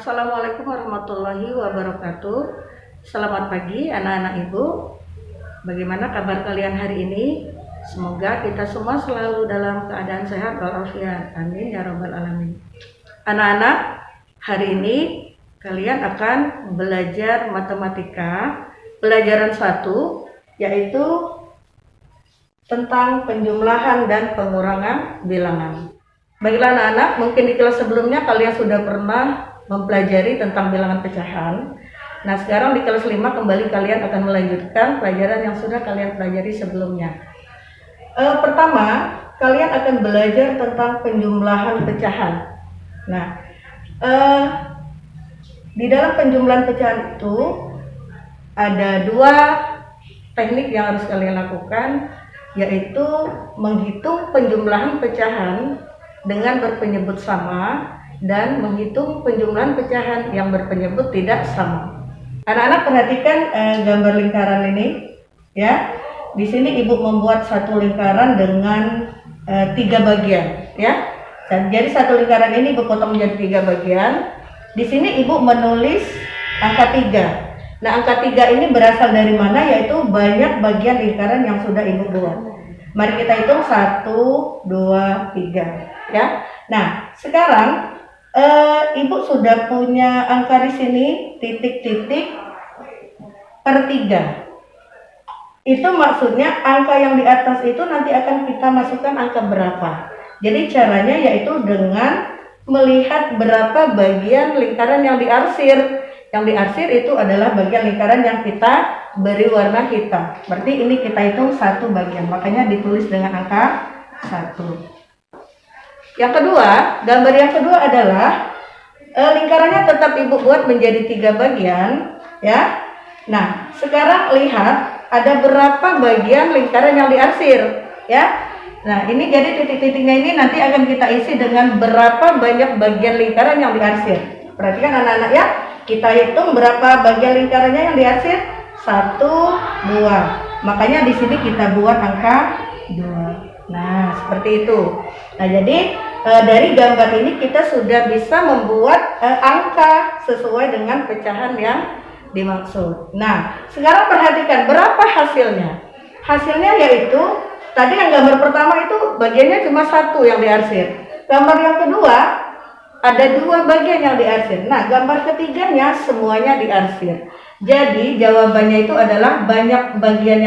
Assalamualaikum warahmatullahi wabarakatuh. Selamat pagi anak-anak ibu. Bagaimana kabar kalian hari ini? Semoga kita semua selalu dalam keadaan sehat walafiat. Amin ya rabbal alamin. Anak-anak, hari ini kalian akan belajar matematika pelajaran 1, yaitu tentang penjumlahan dan pengurangan bilangan. Baiklah anak-anak, mungkin di kelas sebelumnya kalian sudah pernah mempelajari tentang bilangan pecahan. Nah, sekarang di kelas 5 kembali kalian akan melanjutkan pelajaran yang sudah kalian pelajari sebelumnya. Pertama, kalian akan belajar tentang penjumlahan pecahan. Nah, di dalam penjumlahan pecahan itu ada 2 teknik yang harus kalian lakukan, yaitu menghitung penjumlahan pecahan dengan berpenyebut sama dan menghitung penjumlahan pecahan yang berpenyebut tidak sama. Anak-anak perhatikan gambar lingkaran ini, ya. Di sini ibu membuat satu lingkaran dengan 3 bagian, ya. Jadi satu lingkaran ini ibu potong menjadi 3 bagian. Di sini ibu menulis angka 3. Nah, angka 3 ini berasal dari mana? Yaitu banyak bagian lingkaran yang sudah ibu buat. Mari kita hitung 1, 2, 3, ya. Nah, sekarang ibu sudah punya angka di sini titik-titik per 3. Itu maksudnya angka yang di atas itu nanti akan kita masukkan angka berapa. Jadi caranya yaitu dengan melihat berapa bagian lingkaran yang diarsir. Yang diarsir itu adalah bagian lingkaran yang kita beri warna hitam. Berarti ini kita hitung 1 bagian. Makanya ditulis dengan angka 1. Yang kedua, gambar yang kedua adalah lingkarannya tetap ibu buat menjadi 3 bagian, ya. Nah, sekarang lihat ada berapa bagian lingkaran yang diarsir, ya. Nah, ini jadi titik-titiknya ini nanti akan kita isi dengan berapa banyak bagian lingkaran yang diarsir. Perhatikan anak-anak ya, kita hitung berapa bagian lingkarannya yang diarsir. 1, 2. Makanya di sini kita buat angka 2. Nah, seperti itu. Nah, jadi dari gambar ini kita sudah bisa membuat angka sesuai dengan pecahan yang dimaksud. Nah, sekarang perhatikan berapa hasilnya. Hasilnya yaitu tadi yang gambar pertama itu bagiannya cuma 1 yang diarsir. Gambar yang kedua ada 2 bagian yang diarsir. Nah, gambar ketiganya semuanya diarsir. Jadi jawabannya itu adalah banyak bagian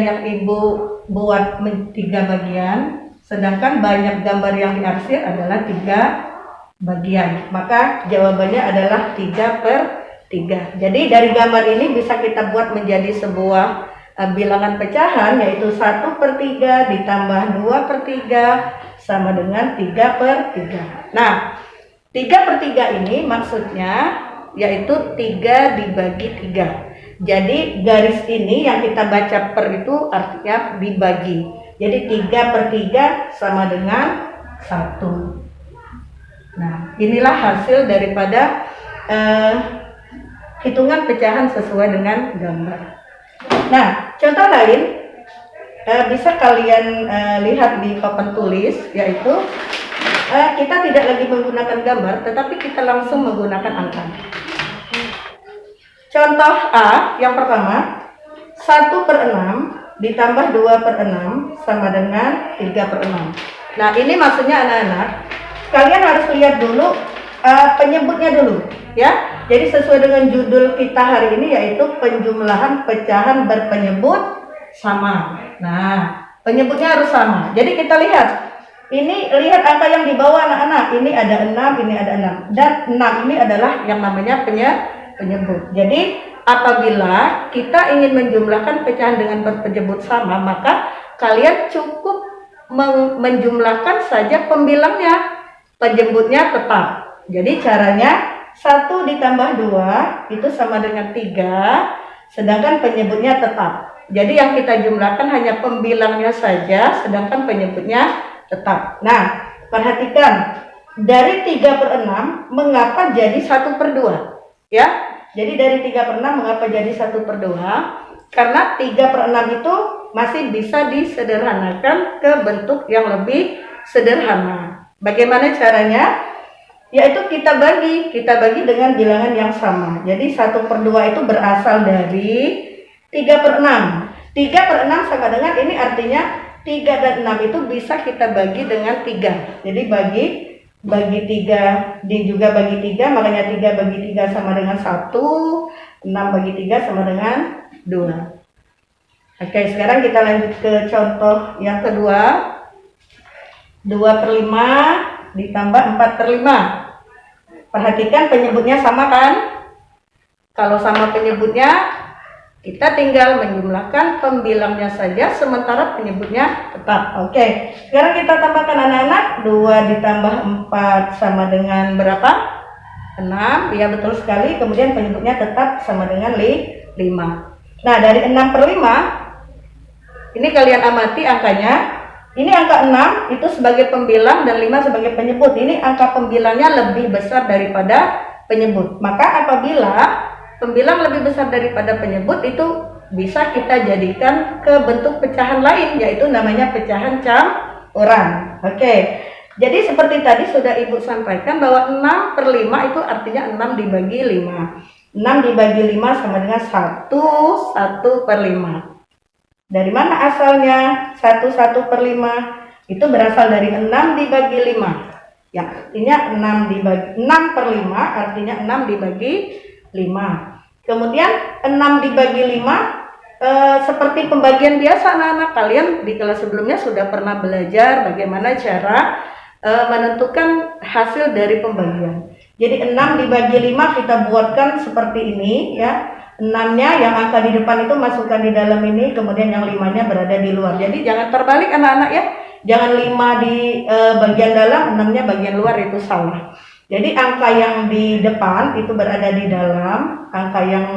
yang ibu buat 3 bagian. Sedangkan banyak gambar yang diarsir adalah 3 bagian. Maka jawabannya adalah 3/3. Jadi dari gambar ini bisa kita buat menjadi sebuah bilangan pecahan, yaitu 1/3 ditambah 2/3 sama dengan 3/3. Nah, 3/3 ini maksudnya yaitu 3 dibagi 3. Jadi garis ini yang kita baca per itu artinya dibagi. Jadi 3/3 sama dengan 1. Nah, inilah hasil daripada hitungan pecahan sesuai dengan gambar. Nah, contoh lain bisa kalian lihat di papan tulis, yaitu kita tidak lagi menggunakan gambar, tetapi kita langsung menggunakan angka. Contoh A yang pertama, 1/6 ditambah 2/6 sama dengan 3/6. Nah, ini maksudnya anak-anak, kalian harus lihat dulu penyebutnya dulu, ya. Jadi sesuai dengan judul kita hari ini yaitu penjumlahan pecahan berpenyebut sama. Nah, penyebutnya harus sama. Jadi kita lihat. Ini lihat angka yang di bawah anak-anak. Ini ada 6, ini ada 6. Dan 6 ini adalah yang namanya penyebut. Jadi apabila kita ingin menjumlahkan pecahan dengan berpenyebut sama, maka kalian cukup menjumlahkan saja pembilangnya. Penyebutnya tetap. Jadi caranya 1 ditambah 2 itu sama dengan 3, sedangkan penyebutnya tetap. Jadi yang kita jumlahkan hanya pembilangnya saja, sedangkan penyebutnya tetap. Nah, perhatikan dari 3/6 mengapa jadi 1/2, ya? Jadi dari 3/6 mengapa jadi 1/2? Karena 3/6 itu masih bisa disederhanakan ke bentuk yang lebih sederhana. Bagaimana caranya? Yaitu kita bagi dengan bilangan yang sama. Jadi 1/2 itu berasal dari 3/6. 3/6 sama dengan ini, artinya 3 dan 6 itu bisa kita bagi dengan 3. Jadi bagi 3, juga bagi 3, makanya 3 bagi 3 sama dengan 1, 6 bagi 3 sama dengan 2. Oke, sekarang kita lanjut ke contoh yang kedua. 2/5 ditambah 4/5. Perhatikan penyebutnya sama kan? Kalau sama penyebutnya, kita tinggal menjumlahkan pembilangnya saja, sementara penyebutnya tetap. Oke, sekarang kita tambahkan anak-anak. 2 ditambah 4 sama dengan berapa? 6. Ya, betul sekali. Kemudian penyebutnya tetap sama dengan 5. Nah, dari 6/5, ini kalian amati angkanya. Ini angka 6 itu sebagai pembilang dan 5 sebagai penyebut. Ini angka pembilangnya lebih besar daripada penyebut. Maka apabila pembilang lebih besar daripada penyebut, itu bisa kita jadikan ke bentuk pecahan lain, yaitu namanya pecahan campuran. Oke. Jadi seperti tadi sudah Ibu sampaikan bahwa 6/5 itu artinya 6 dibagi 5. 6 dibagi 5 sama dengan 1/5. Dari mana asalnya 1/5? Itu berasal dari 6 dibagi 5. Ya, artinya 6/5 artinya 6 dibagi 5. Kemudian 6 dibagi 5 seperti pembagian biasa anak-anak. Kalian di kelas sebelumnya sudah pernah belajar bagaimana cara menentukan hasil dari pembagian. Jadi 6 dibagi 5 kita buatkan seperti ini ya. 6-nya yang angka di depan itu masukkan di dalam ini, kemudian yang 5-nya berada di luar. Jadi jangan terbalik anak-anak ya. Jangan 5 di bagian dalam, 6-nya bagian luar, itu salah. Jadi angka yang di depan itu berada di dalam, angka yang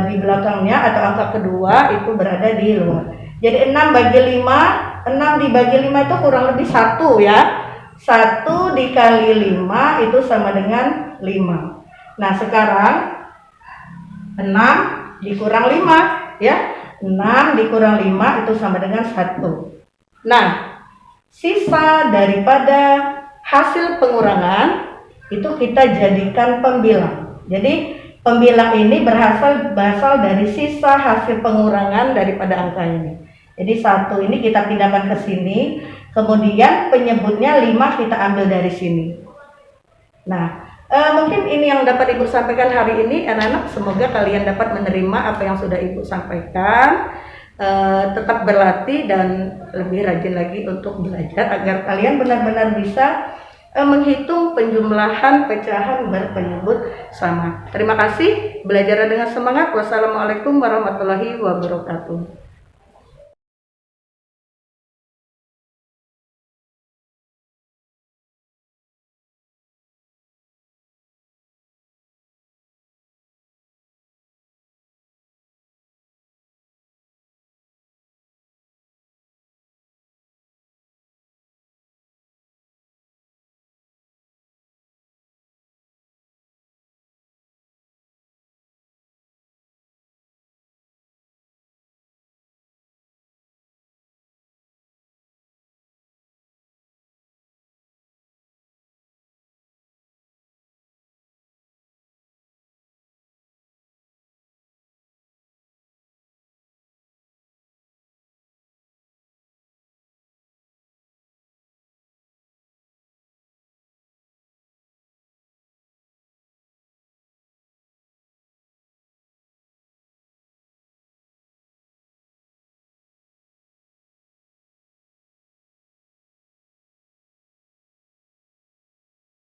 di belakangnya atau angka kedua itu berada di luar. Jadi 6 bagi 5, 6 dibagi 5 itu kurang lebih 1 ya. 1 dikali 5 itu sama dengan 5. Nah sekarang 6 dikurang 5 ya. 6 dikurang 5 itu sama dengan 1. Nah, sisa daripada hasil pengurangan itu kita jadikan pembilang. Jadi pembilang ini berasal dari sisa hasil pengurangan daripada angka ini. Jadi 1 ini kita pindahkan ke sini, kemudian penyebutnya 5 kita ambil dari sini. Nah, mungkin ini yang dapat Ibu sampaikan hari ini anak-anak. Semoga kalian dapat menerima apa yang sudah Ibu sampaikan. Tetap berlatih dan lebih rajin lagi untuk belajar agar kalian benar-benar bisa menghitung penjumlahan pecahan berpenyebut sama. Terima kasih, belajar dengan semangat. Wassalamualaikum warahmatullahi wabarakatuh.